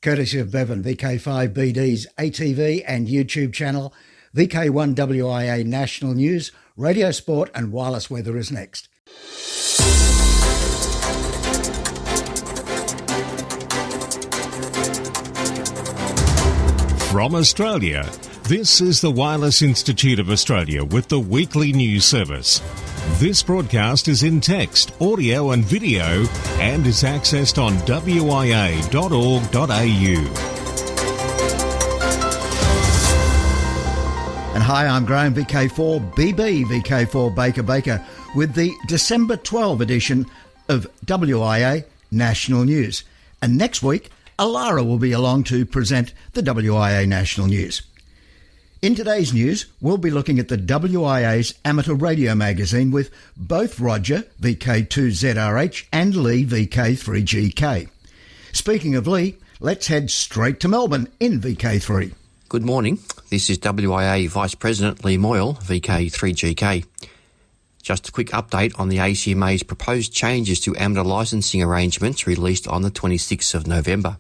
courtesy of Bevan, VK5BD's ATV and YouTube channel, VK1WIA National News, Radio Sport and Wireless Weather is next. From Australia, this is the Wireless Institute of Australia with the weekly news service. This broadcast is in text, audio and video and is accessed on wia.org.au. And hi, I'm Graham, VK4BB, VK4 Baker with the December 12 edition of WIA National News. And next week, Alara will be along to present the WIA National News. In today's news, we'll be looking at the WIA's amateur radio magazine with both Roger, VK2ZRH, and Lee, VK3GK. Speaking of Lee, let's head straight to Melbourne in VK3. Good morning. This is WIA Vice President Lee Moyle, VK3GK. Just a quick update on the ACMA's proposed changes to amateur licensing arrangements released on the 26th of November.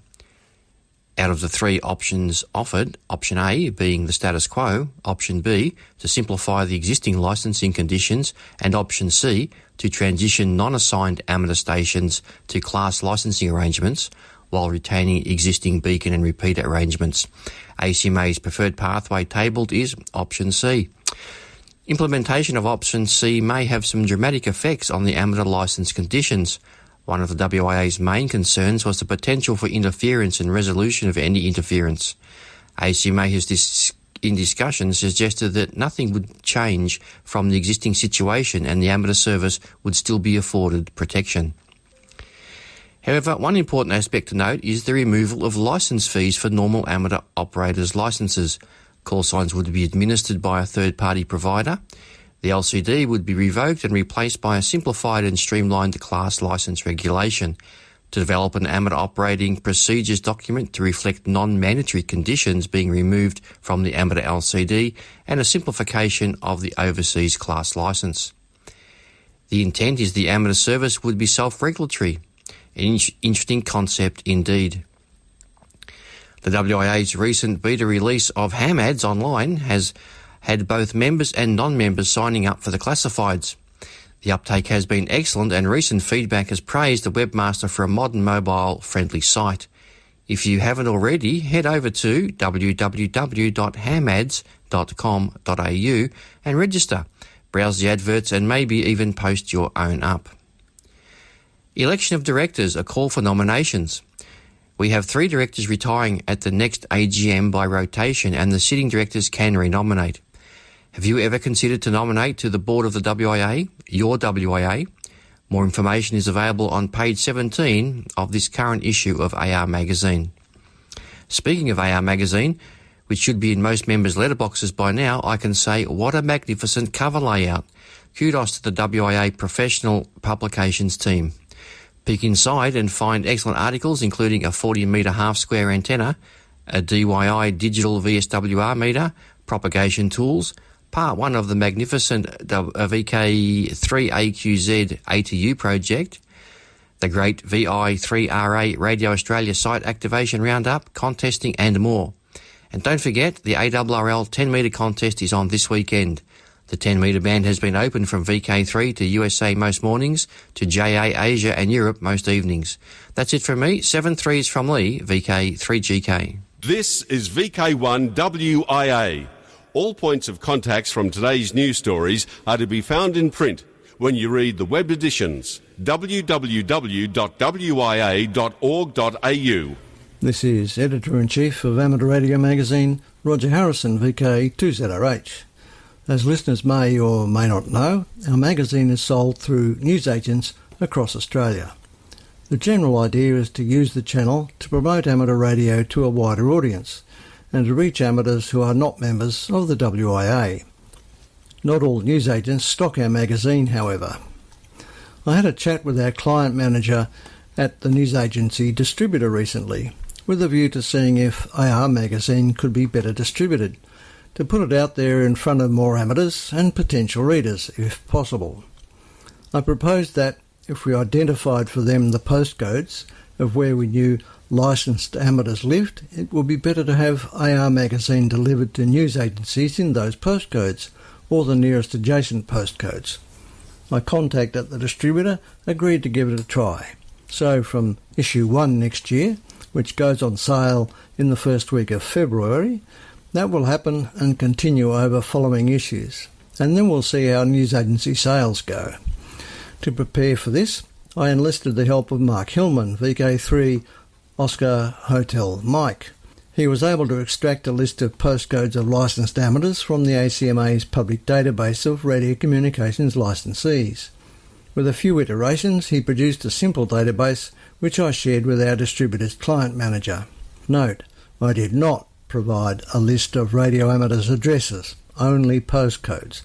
Out of the three options offered, option A being the status quo, option B to simplify the existing licensing conditions, and option C to transition non-assigned amateur stations to class licensing arrangements while retaining existing beacon and repeater arrangements. ACMA's preferred pathway tabled is option C. Implementation of option C may have some dramatic effects on the amateur licence conditions. One of the WIA's main concerns was the potential for interference and resolution of any interference. ACMA has in discussion suggested that nothing would change from the existing situation and the amateur service would still be afforded protection. However, one important aspect to note is the removal of licence fees for normal amateur operators' licences. Call signs would be administered by a third-party provider. The LCD would be revoked and replaced by a simplified and streamlined class licence regulation. To develop an amateur operating procedures document to reflect non-mandatory conditions being removed from the amateur LCD and a simplification of the overseas class licence. The intent is the amateur service would be self-regulatory. An interesting concept indeed. The WIA's recent beta release of ham ads online has had both members and non-members signing up for the classifieds. The uptake has been excellent and recent feedback has praised the webmaster for a modern mobile-friendly site. If you haven't already, head over to www.hamads.com.au and register. Browse the adverts and maybe even post your own up. Election of directors, a call for nominations. We have 3 directors retiring at the next AGM by rotation and the sitting directors can renominate. Have you ever considered to nominate to the board of the WIA, your WIA? More information is available on page 17 of this current issue of AR Magazine. Speaking of AR Magazine, which should be in most members' letterboxes by now, I can say what a magnificent cover layout. Kudos to the WIA professional publications team. Peek inside and find excellent articles including a 40-metre half-square antenna, a DYI digital VSWR meter, propagation tools, part 1 of the magnificent VK3AQZ ATU project, the great VI3RA Radio Australia site activation roundup, contesting and more. And don't forget, the ARRL 10-metre contest is on this weekend. The 10-metre band has been open from VK3 to USA most mornings, to JA Asia and Europe most evenings. That's it from me. 7 threes from Lee, VK3GK. This is VK1WIA. All points of contacts from today's news stories are to be found in print when you read the web editions, www.wia.org.au. This is Editor-in-Chief of Amateur Radio Magazine, Roger Harrison, VK2ZRH. As listeners may or may not know, our magazine is sold through newsagents across Australia. The general idea is to use the channel to promote amateur radio to a wider audience and to reach amateurs who are not members of the WIA. Not all newsagents stock our magazine, however. I had a chat with our client manager at the news agency distributor recently with a view to seeing if AR magazine could be better distributed, to put it out there in front of more amateurs and potential readers, if possible. I proposed that if we identified for them the postcodes of where we knew licensed amateurs lived, it would be better to have AR magazine delivered to news agencies in those postcodes, or the nearest adjacent postcodes. My contact at the distributor agreed to give it a try. So from issue 1 next year, which goes on sale in the first week of February, that will happen and continue over following issues. And then we'll see how news agency sales go. To prepare for this, I enlisted the help of Mark Hillman, VK3 Oscar Hotel Mike. He was able to extract a list of postcodes of licensed amateurs from the ACMA's public database of radio communications licensees. With a few iterations, he produced a simple database which I shared with our distributor's client manager. Note, I did not provide a list of radio amateurs' addresses, only postcodes.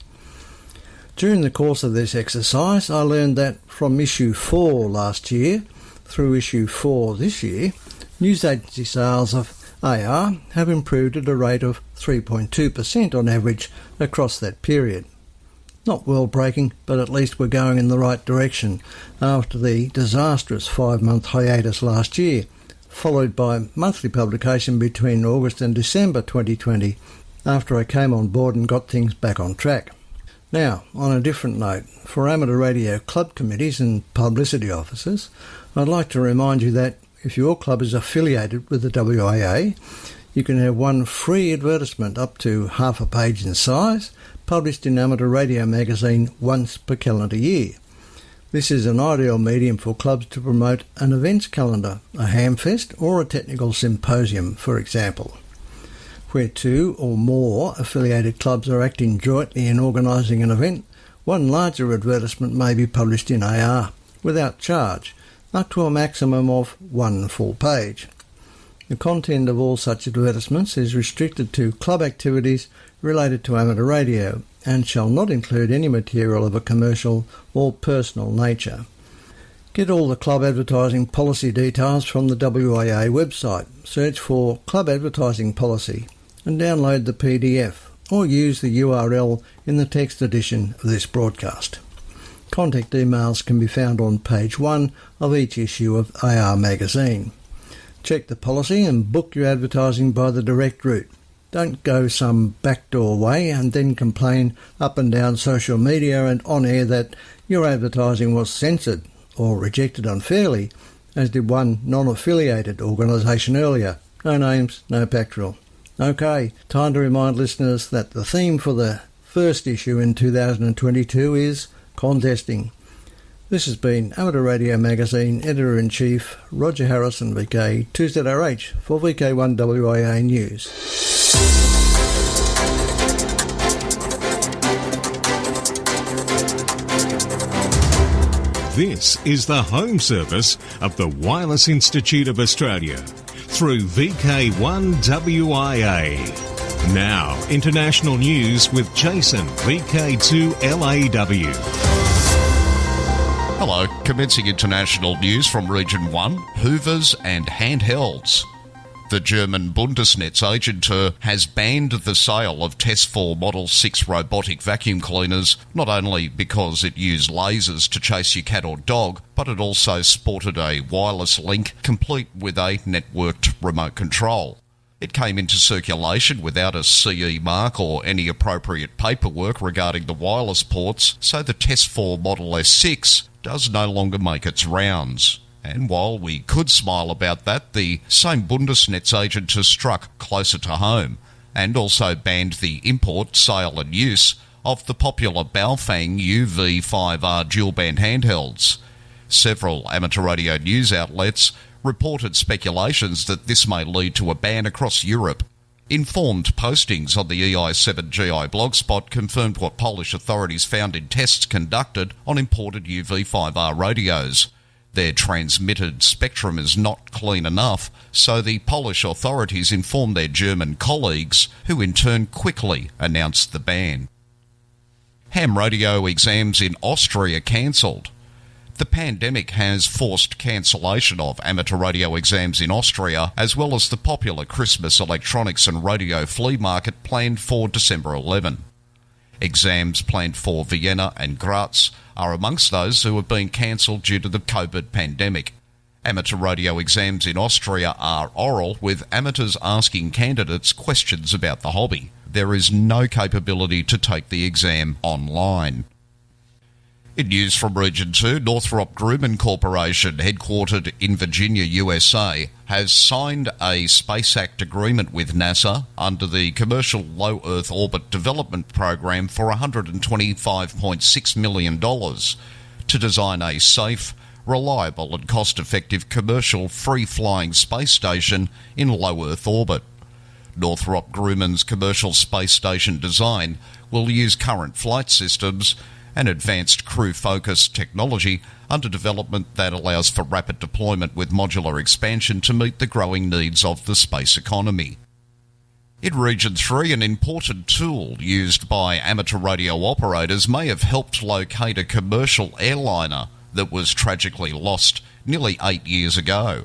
During the course of this exercise, I learned that from issue 4 last year through issue 4 this year, news agency sales of AR have improved at a rate of 3.2% on average across that period. Not world-breaking, but at least we're going in the right direction after the disastrous 5-month hiatus last year, followed by monthly publication between August and December 2020, after I came on board and got things back on track. Now, on a different note, for amateur radio club committees and publicity officers, I'd like to remind you that if your club is affiliated with the WIA, you can have one free advertisement up to half a page in size, published in Amateur Radio magazine once per calendar year. This is an ideal medium for clubs to promote an events calendar, a hamfest or a technical symposium, for example. Where 2 or more affiliated clubs are acting jointly in organising an event, one larger advertisement may be published in AR, without charge, up to a maximum of 1 full page. The content of all such advertisements is restricted to club activities related to amateur radio and shall not include any material of a commercial or personal nature. Get all the club advertising policy details from the WIA website. Search for Club Advertising Policy and download the PDF or use the URL in the text edition of this broadcast. Contact emails can be found on page 1 of each issue of AR magazine. Check the policy and book your advertising by the direct route. Don't go some backdoor way and then complain up and down social media and on air that your advertising was censored or rejected unfairly, as did one non-affiliated organisation earlier. No names, no pactorial. OK, time to remind listeners that the theme for the first issue in 2022 is contesting. This has been Amateur Radio Magazine Editor-in-Chief Roger Harrison, VK 2ZRH, for VK1WIA News. This is the home service of the Wireless Institute of Australia through VK1WIA. Now, international news with Jason, VK2LAW. Hello, commencing international news from Region 1, Hoovers and handhelds. The German Bundesnetzagentur has banned the sale of Test 4 Model 6 robotic vacuum cleaners, not only because it used lasers to chase your cat or dog, but it also sported a wireless link complete with a networked remote control. It came into circulation without a CE mark or any appropriate paperwork regarding the wireless ports, so the Test 4 Model S6 does no longer make its rounds. And while we could smile about that, the same Bundesnetzagentur struck closer to home and also banned the import, sale and use of the popular Baofeng UV5R dual-band handhelds. Several amateur radio news outlets reported speculations that this may lead to a ban across Europe. Informed postings on the EI7GI blogspot confirmed what Polish authorities found in tests conducted on imported UV5R radios. Their transmitted spectrum is not clean enough, so the Polish authorities informed their German colleagues, who in turn quickly announced the ban. Ham radio exams in Austria cancelled. The pandemic has forced cancellation of amateur radio exams in Austria, as well as the popular Christmas electronics and radio flea market planned for December 11. Exams planned for Vienna and Graz are amongst those who have been cancelled due to the COVID pandemic. Amateur radio exams in Austria are oral, with amateurs asking candidates questions about the hobby. There is no capability to take the exam online. In news from Region 2, Northrop Grumman Corporation, headquartered in Virginia, USA, has signed a Space Act agreement with NASA under the Commercial Low Earth Orbit Development Program for $125.6 million to design a safe, reliable and cost-effective commercial free-flying space station in low Earth orbit. Northrop Grumman's commercial space station design will use current flight systems and advanced crew-focused technology under development that allows for rapid deployment with modular expansion to meet the growing needs of the space economy. In Region 3, an important tool used by amateur radio operators may have helped locate a commercial airliner that was tragically lost nearly 8 years ago.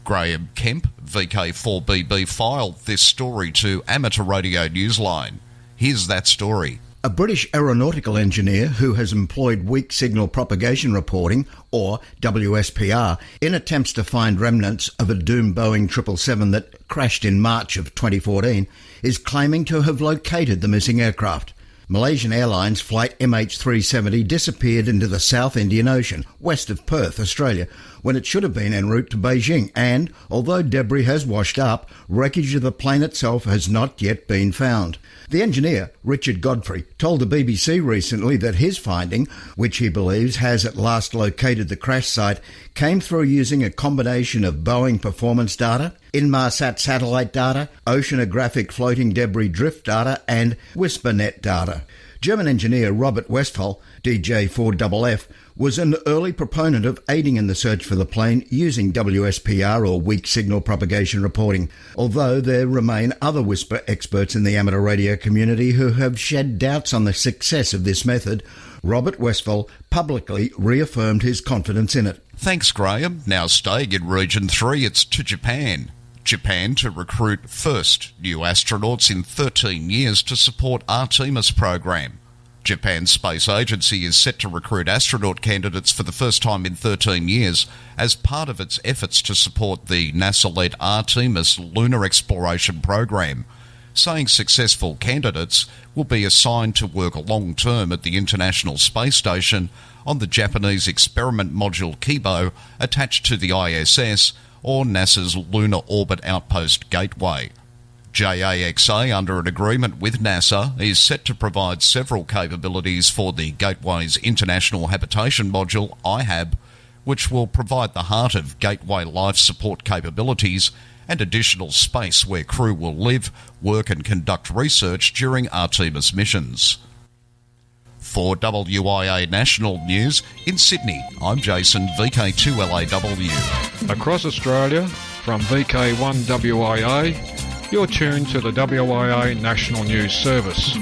Graham Kemp, VK4BB, filed this story to Amateur Radio Newsline. Here's that story. A British aeronautical engineer who has employed weak signal propagation reporting, or WSPR, in attempts to find remnants of a doomed Boeing 777 that crashed in March of 2014, is claiming to have located the missing aircraft. Malaysian Airlines flight MH370 disappeared into the South Indian Ocean, west of Perth, Australia, when it should have been en route to Beijing, and, although debris has washed up, wreckage of the plane itself has not yet been found. The engineer, Richard Godfrey, told the BBC recently that his finding, which he believes has at last located the crash site, came through using a combination of Boeing performance data, Inmarsat satellite data, oceanographic floating debris drift data and WhisperNet data. German engineer Robert Westphal, DJ4FF, was an early proponent of aiding in the search for the plane using WSPR or weak signal propagation reporting, although there remain other whisper experts in the amateur radio community who have shed doubts on the success of this method. Robert Westphal publicly reaffirmed his confidence in it. Thanks, Graham. Now staying in Region 3, it's to Japan. Japan to recruit first new astronauts in 13 years to support Artemis program. Japan's space agency is set to recruit astronaut candidates for the first time in 13 years as part of its efforts to support the NASA-led Artemis lunar exploration program, saying successful candidates will be assigned to work long-term at the International Space Station on the Japanese experiment module Kibo attached to the ISS or NASA's Lunar Orbit Outpost Gateway. JAXA, under an agreement with NASA, is set to provide several capabilities for the Gateway's International Habitation Module, IHAB, which will provide the heart of Gateway life support capabilities and additional space where crew will live, work and conduct research during Artemis missions. For WIA National News, in Sydney, I'm Jason, VK2LAW. Across Australia, from VK1WIA, you're tuned to the WIA National News Service.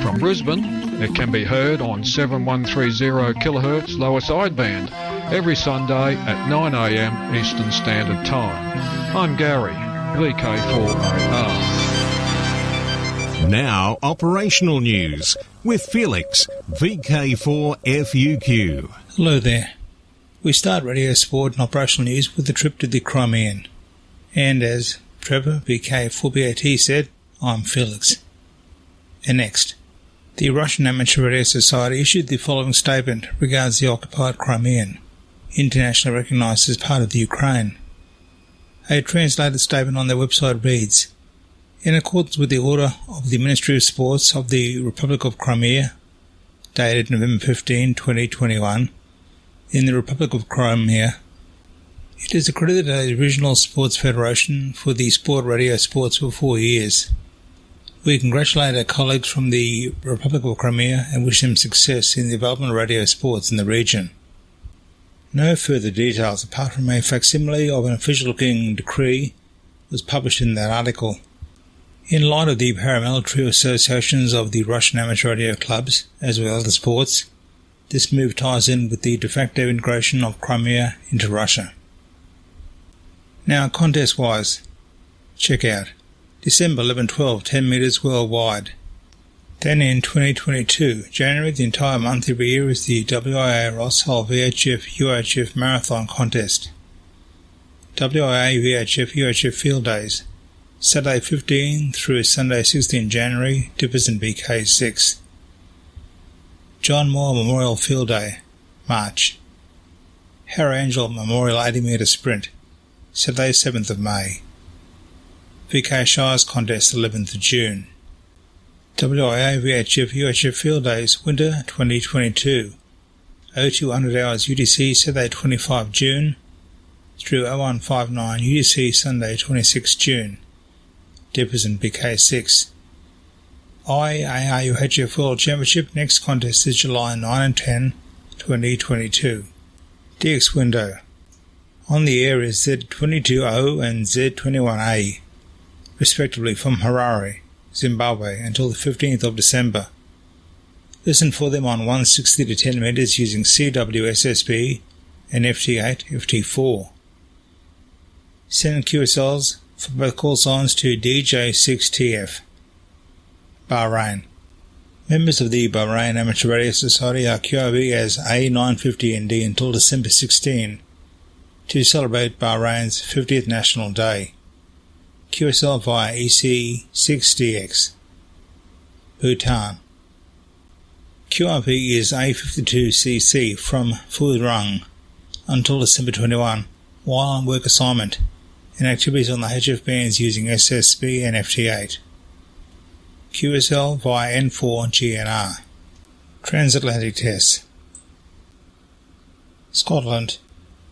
From Brisbane, it can be heard on 7130 kHz lower sideband every Sunday at 9 a.m. Eastern Standard Time. I'm Gary, VK4AR. Now, operational news with Felix, VK4FUQ. Hello there. We start radio sport and operational news with a trip to the Crimean. And as Trevor, VK4BAT, said, I'm Felix. And next, the Russian Amateur Radio Society issued the following statement regards the occupied Crimean, internationally recognised as part of the Ukraine. A translated statement on their website reads, in accordance with the order of the Ministry of Sports of the Republic of Crimea, dated November 15, 2021, in the Republic of Crimea, it is accredited as a regional sports federation for the sport radio sports for 4 years. We congratulate our colleagues from the Republic of Crimea and wish them success in the development of radio sports in the region. No further details apart from a facsimile of an official-looking decree was published in that article. In light of the paramilitary associations of the Russian amateur radio clubs, as well as the sports, this move ties in with the de facto integration of Crimea into Russia. Now, contest-wise, check out December 11-12, 10 metres worldwide. Then in 2022, January, the entire month every year, is the WIA Ross Hall VHF UHF Marathon Contest. WIA VHF UHF Field Days, Saturday 15 through Sunday 16 January, Dipperson BK6. John Moore Memorial Field Day, March. Harry Angel Memorial 80 metre Sprint, Saturday 7th of May. VK Shires Contest 11th of June. WIA VHF UHF Field Days Winter 2022, 0200 hours UTC Saturday 25 June through 0159 UTC Sunday 26 June, Dipperson BK6. IAR UHF World Championship next contest is July 9 and 10, 2022. DX window. On the air is Z22O and Z21A, respectively, from Harare, Zimbabwe, until the 15th of December. Listen for them on 160 to 10 metres using CWSSB and FT8, FT4. Send QSLs for both call signs to DJ6TF. Bahrain. Members of the Bahrain Amateur Radio Society are QRB as A950ND until December 16 to celebrate Bahrain's 50th National Day. QSL via EC6DX. Bhutan. QRP is A52CC from Phu Rang until December 21 while on work assignment and activities on the HF bands using SSB and FT8. QSL via N4GNR. Transatlantic tests. Scotland.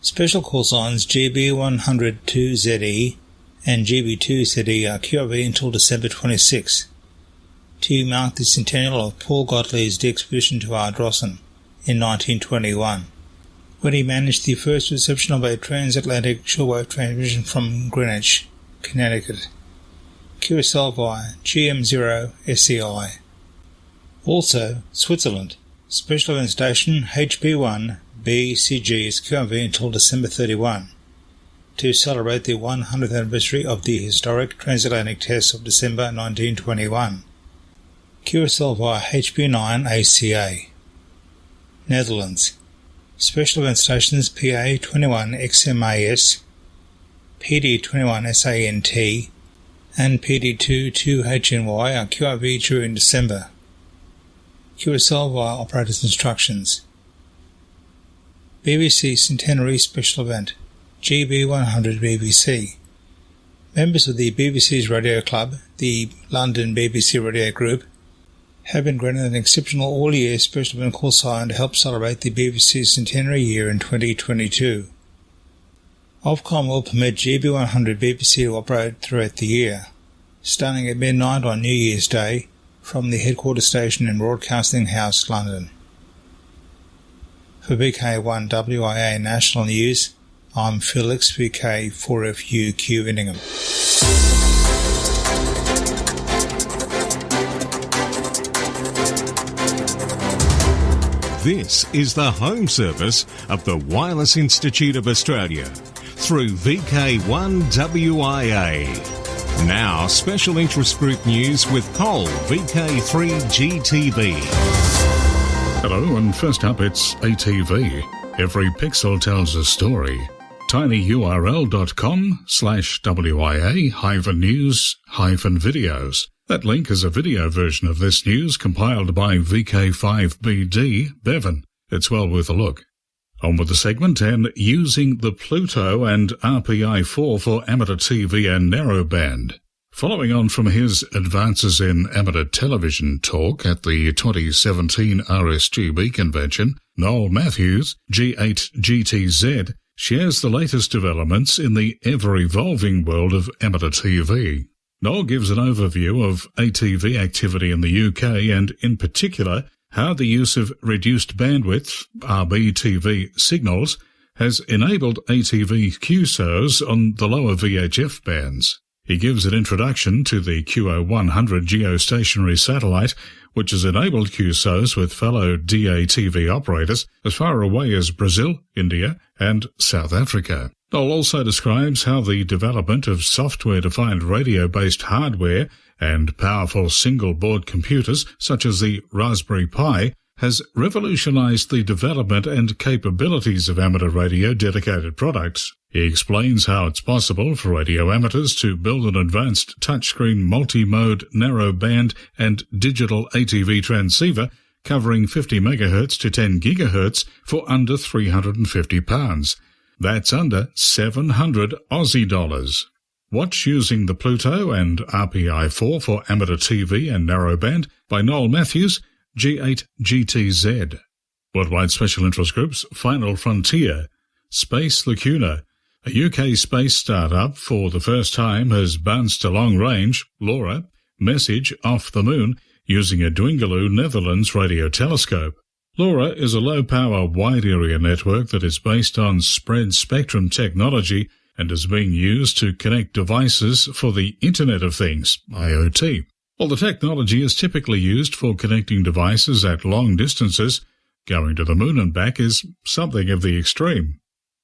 Special call signs GB102ZE and GB2ZE are QRB until December 26 to mark the centennial of Paul Gottlieb's expedition to Ardrossan in 1921, when he managed the first reception of a transatlantic shortwave transmission from Greenwich, Connecticut. QSL via GM0SCI. Also, Switzerland. Special event station HP1BCG is QRV until December 31 to celebrate the 100th anniversary of the historic transatlantic test of December 1921. QSL via HP9ACA. Netherlands. Special event stations PA21XMAS, PD21SANT, and PD22HNY are QRV during December. QSL via operator's instructions. BBC Centenary Special Event GB100 BBC. Members of the BBC's Radio Club, the London BBC Radio Group, have been granted an exceptional all-year special event call sign to help celebrate the BBC's centenary year in 2022. Ofcom will permit GB100 BBC to operate throughout the year, starting at midnight on New Year's Day from the headquarters station in Broadcasting House, London. For BK1 WIA National News, I'm Felix, VK4FUQ Inningham. This is the home service of the Wireless Institute of Australia through VK1WIA. Now, special interest group news with Cole, VK3GTV. Hello, and first up it's ATV. Every pixel tells a story. tinyurl.com/WIA-news-videos. That link is a video version of this news compiled by VK5BD, Bevan. It's well worth a look. On with the segment, and using the Pluto and RPI4 for amateur TV and narrowband. Following on from his advances in amateur television talk at the 2017 RSGB convention, Noel Matthews, G8GTZ, shares the latest developments in the ever-evolving world of amateur TV. Noel gives an overview of ATV activity in the UK and, in particular, how the use of reduced bandwidth, RBTV signals, has enabled ATV QSOs on the lower VHF bands. He gives an introduction to the QO100 geostationary satellite, which has enabled QSOs with fellow DATV operators as far away as Brazil, India, and South Africa. Noel also describes how the development of software-defined radio-based hardware and powerful single-board computers, such as the Raspberry Pi, has revolutionized the development and capabilities of amateur radio dedicated products. He explains how it's possible for radio amateurs to build an advanced touchscreen multi-mode narrowband and digital ATV transceiver covering 50 MHz to 10 GHz for under £350. That's under 700 Aussie dollars. Watch Using the Pluto and RPI-4 for Amateur TV and Narrowband by Noel Matthews, G8GTZ. Worldwide Special Interest Group's Final Frontier. Space Lacuna. A UK space startup for the first time has bounced a long-range, LoRa, message off the moon using a Dwingaloo, Netherlands radio telescope. LoRa is a low-power wide-area network that is based on spread spectrum technology and is being used to connect devices for the Internet of Things, IoT. While the technology is typically used for connecting devices at long distances, going to the moon and back is something of the extreme.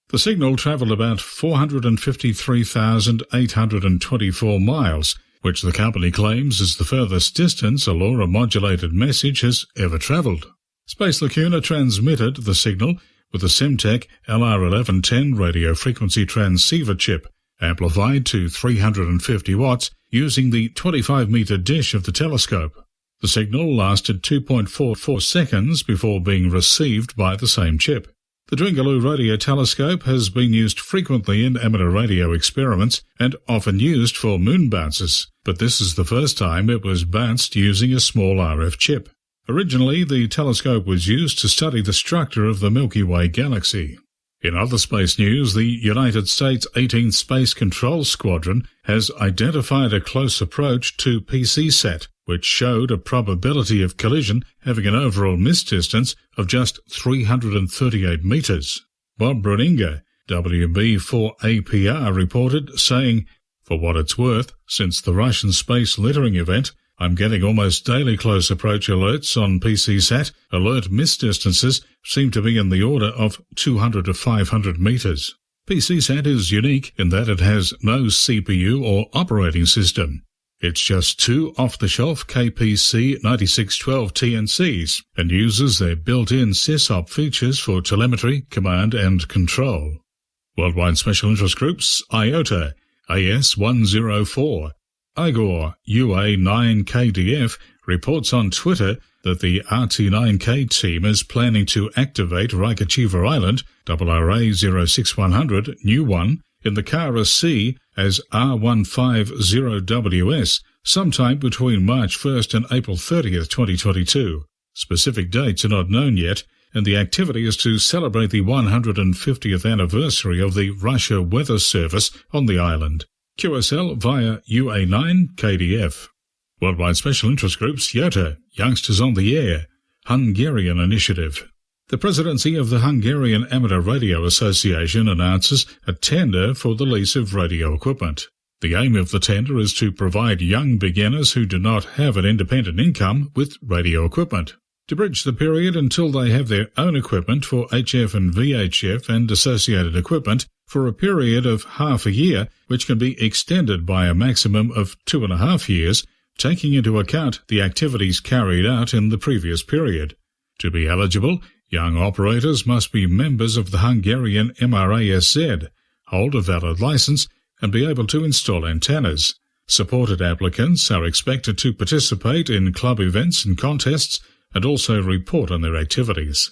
The signal travelled about 453,824 miles, which the company claims is the furthest distance a LoRa-modulated message has ever travelled. Space Lacuna transmitted the signal with a Semtech LR1110 radio frequency transceiver chip, amplified to 350 watts using the 25-metre dish of the telescope. The signal lasted 2.44 seconds before being received by the same chip. The Dwingaloo radio telescope has been used frequently in amateur radio experiments and often used for moon bounces, but this is the first time it was bounced using a small RF chip. Originally, the telescope was used to study the structure of the Milky Way galaxy. In other space news, the United States 18th Space Control Squadron has identified a close approach to PCSat, which showed a probability of collision having an overall miss distance of just 338 metres. Bob Bruninger, WB4APR, reported, saying, "For what it's worth, since the Russian space littering event, I'm getting almost daily close approach alerts on PCSat. Alert miss distances seem to be in the order of 200 to 500 metres. PCSat is unique in that it has no CPU or operating system. It's just two off-the-shelf KPC 9612 TNCs and uses their built-in sysop features for telemetry, command and control." Worldwide Special Interest Groups, IOTA, AS104. Igor UA9KDF reports on Twitter that the RT9K team is planning to activate Raikichiva Island, RRA06100, New One, in the Kara Sea as R150WS sometime between March 1st and April 30th, 2022. Specific dates are not known yet, and the activity is to celebrate the 150th anniversary of the Russia Weather Service on the island. QSL via UA9KDF. Worldwide Special Interest Groups, YOTA, Youngsters on the Air, Hungarian Initiative. The presidency of the Hungarian Amateur Radio Association announces a tender for the lease of radio equipment. The aim of the tender is to provide young beginners who do not have an independent income with radio equipment. To bridge the period until they have their own equipment for HF and VHF and associated equipment for a period of half a year, which can be extended by a maximum of 2.5 years, taking into account the activities carried out in the previous period. To be eligible, young operators must be members of the Hungarian MRASZ, hold a valid license, and be able to install antennas. Supported applicants are expected to participate in club events and contests and also report on their activities.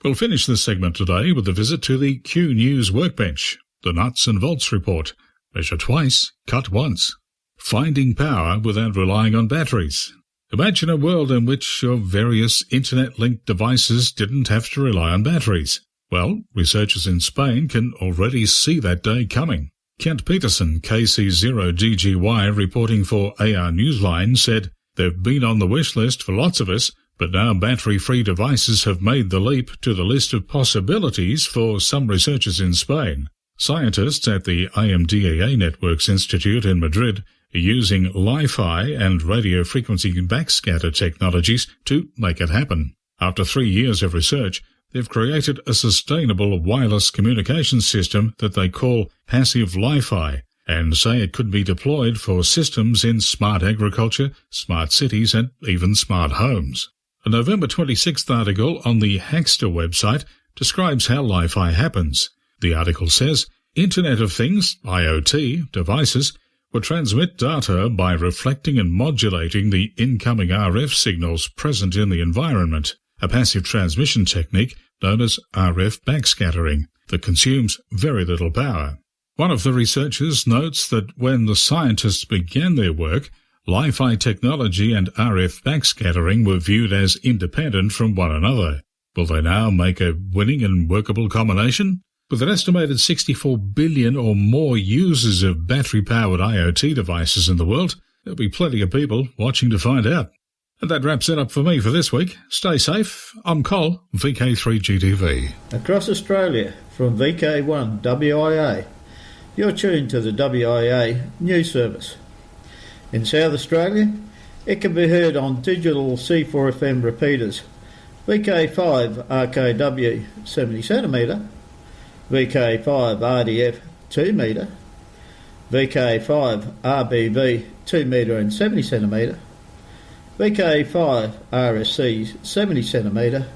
We'll finish this segment today with a visit to the Q News Workbench, the Nuts and Bolts Report. Measure twice, cut once. Finding power without relying on batteries. Imagine a world in which your various internet-linked devices didn't have to rely on batteries. Well, researchers in Spain can already see that day coming. Kent Peterson, KC0DGY, reporting for AR Newsline, said, "They've been on the wish list for lots of us, but now battery-free devices have made the leap to the list of possibilities for some researchers in Spain." Scientists at the IMDAA Networks Institute in Madrid are using Li-Fi and radio frequency backscatter technologies to make it happen. After 3 years of research, they've created a sustainable wireless communication system that they call passive Li-Fi, and say it could be deployed for systems in smart agriculture, smart cities, and even smart homes. A November 26th article on the Hackster website describes how Li-Fi happens. The article says, Internet of Things, IoT, devices will transmit data by reflecting and modulating the incoming RF signals present in the environment, a passive transmission technique known as RF backscattering that consumes very little power. One of the researchers notes that when the scientists began their work, Li-Fi technology and RF backscattering were viewed as independent from one another. Will they now make a winning and workable combination? With an estimated 64 billion or more users of battery-powered IoT devices in the world, there'll be plenty of people watching to find out. And that wraps it up for me for this week. Stay safe. I'm Col, VK3GTV. Across Australia, from VK1 WIA, you're tuned to the WIA News Service. In South Australia, it can be heard on digital C4FM repeaters, VK5 RKW 70cm, VK5 RDF 2m, VK5 RBB 2m and 70cm, VK5 RSC 70cm,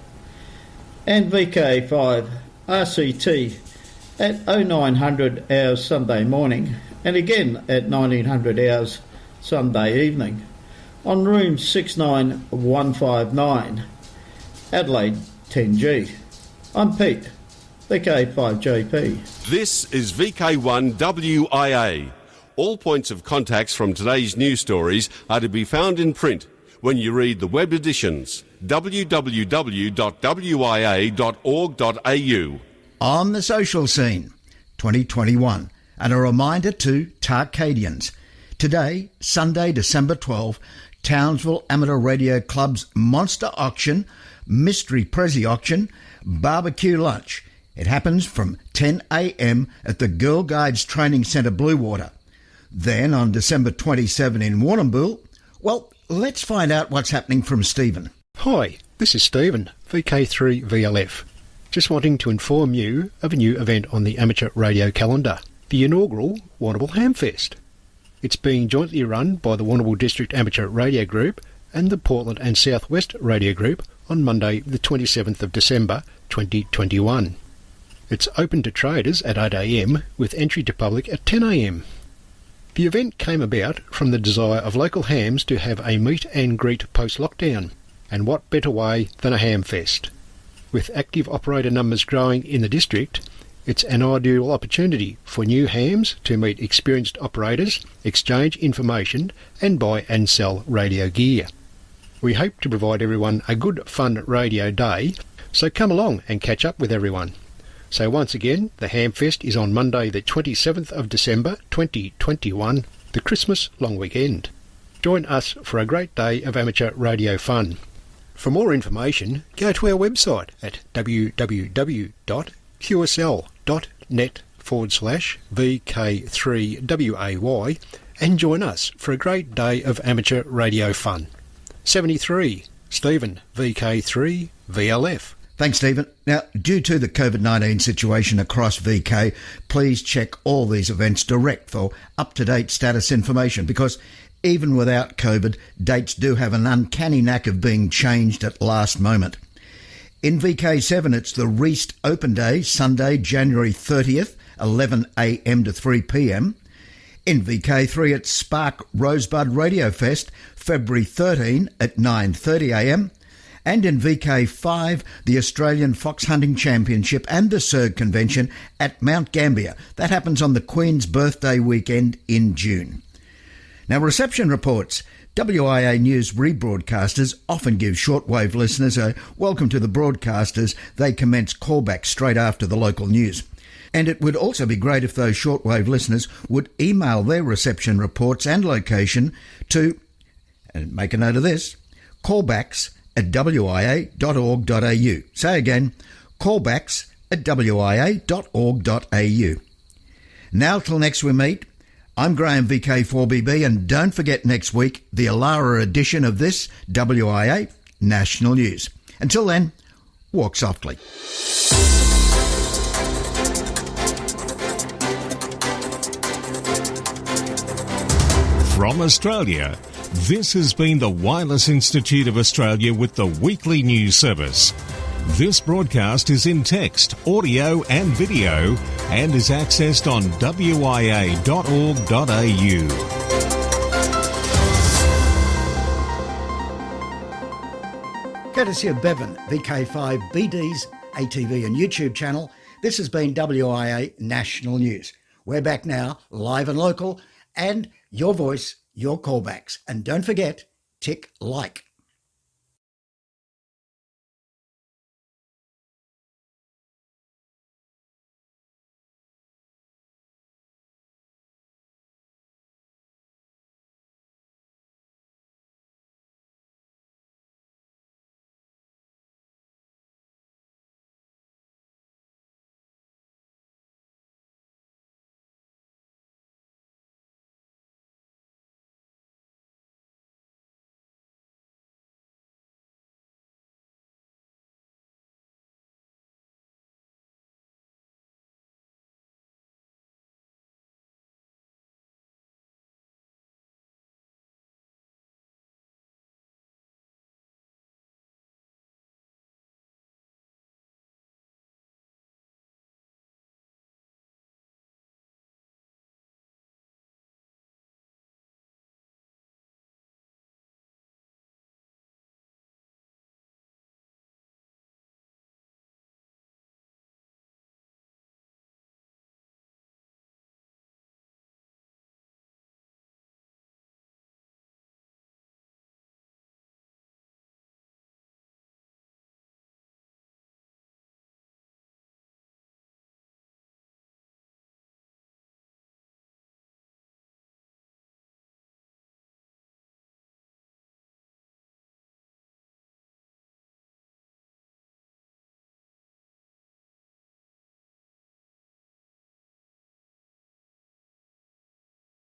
and VK5 RCT at 0900 hours Sunday morning and again at 1900 hours Sunday evening on room 69159, Adelaide 10G. I'm Pete, VK5JP. This is VK1 WIA. All points of contacts from today's news stories are to be found in print when you read the web editions, www.wia.org.au. On the social scene, 2021, and a reminder to Tarcadians. Today, Sunday, December 12, Townsville Amateur Radio Club's Monster Auction, Mystery Prezi Auction, Barbecue Lunch. It happens from 10 a.m. at the Girl Guides Training Centre Bluewater. Then on December 27 in Warrnambool, well, let's find out what's happening from Stephen. Hi, this is Stephen, VK3VLF. Just wanting to inform you of a new event on the amateur radio calendar, the inaugural Warrnambool Hamfest. It's being jointly run by the Warrnambool District Amateur Radio Group and the Portland and South West Radio Group on Monday the 27th of December 2021. It's open to traders at 8 a.m. with entry to public at 10 a.m. The event came about from the desire of local hams to have a meet and greet post-lockdown, and what better way than a Hamfest? With active operator numbers growing in the district, it's an ideal opportunity for new hams to meet experienced operators, exchange information and buy and sell radio gear. We hope to provide everyone a good fun radio day, so come along and catch up with everyone. So once again, the Hamfest is on Monday the 27th of December 2021, the Christmas long weekend. Join us for a great day of amateur radio fun. For more information, go to our website at www.qsl.net/VK3WAY and join us for a great day of amateur radio fun. 73, Stephen, VK3VLF. Thanks, Stephen. Now, due to the COVID-19 situation across VK, please check all these events direct for up-to-date status information, because even without COVID, dates do have an uncanny knack of being changed at last moment. In VK7, it's the Reist Open Day, Sunday, January 30th, 11 a.m. to 3 p.m. In VK3, it's Spark Rosebud Radio Fest, February 13 at 9:30 a.m. And in VK5, the Australian Fox Hunting Championship and the SERG Convention at Mount Gambier. That happens on the Queen's birthday weekend in June. Now, reception reports. WIA News rebroadcasters often give shortwave listeners a welcome to the broadcasters. They commence callback straight after the local news. And it would also be great if those shortwave listeners would email their reception reports and location to, and make a note of this, callbacks@wia.org.au. Say again, callbacks@wia.org.au. Now till next we meet, I'm Graham, VK4BB, and don't forget next week, the Alara edition of this WIA National News. Until then, walk softly. From Australia, this has been the Wireless Institute of Australia with the weekly news service. This broadcast is in text, audio and video and is accessed on wia.org.au. Courtesy of Bevan, VK5BD's ATV and YouTube channel, this has been WIA National News. We're back now, live and local, and your voice, your callbacks. And don't forget, tick like.